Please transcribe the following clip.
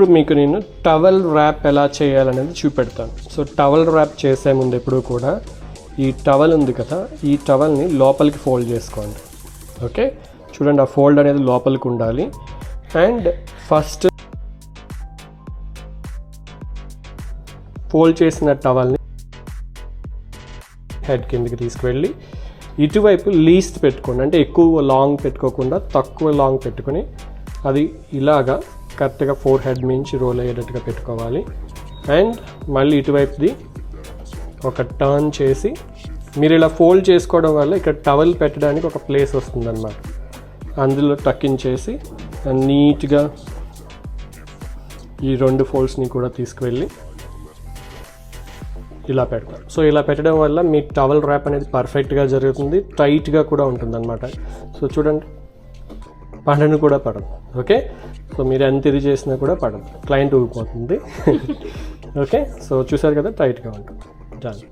ఇప్పుడు మీకు నేను టవల్ ర్యాప్ ఎలా చేయాలనేది చూపెడతాను. సో టవల్ ర్యాప్ చేసే ముందు ఎప్పుడు కూడా ఈ టవల్ ఉంది కదా, ఈ టవల్ని లోపలికి ఫోల్డ్ చేసుకోండి. ఓకే, చూడండి ఆ ఫోల్డ్ అనేది లోపలికి ఉండాలి. అండ్ ఫస్ట్ ఫోల్డ్ చేసిన టవల్ని హెడ్ కిందకి తీసుకువెళ్ళి ఇటువైపు లీస్ట్ పెట్టుకోండి. అంటే ఎక్కువ లాంగ్ పెట్టుకోకుండా తక్కువ లాంగ్ పెట్టుకొని అది ఇలాగా కరెక్ట్గా ఫోర్ హెడ్ మించి రోల్ అయ్యేటట్టుగా పెట్టుకోవాలి. అండ్ మళ్ళీ ఇటువైపుది ఒక టర్న్ చేసి మీరు ఇలా ఫోల్డ్ చేసుకోవడం వల్ల ఇక్కడ టవల్ పెట్టడానికి ఒక ప్లేస్ వస్తుందన్నమాట. అందులో టక్కిన్ చేసి నీట్గా ఈ రెండు ఫోల్డ్స్ని కూడా తీసుకువెళ్ళి ఇలా పెడతారు. సో ఇలా పెట్టడం వల్ల మీ టవల్ ర్యాప్ అనేది పర్ఫెక్ట్గా జరుగుతుంది, టైట్గా కూడా ఉంటుంది అనమాట. సో చూడండి, పడను కూడా పడదు. ఓకే, సో మీరు ఎంత ఇది చేసినా కూడా పడదు, క్లయింట్ ఊగిపోతుంది. ఓకే, సో చూసారు కదా, టైట్గా ఉంటుంది. డన్.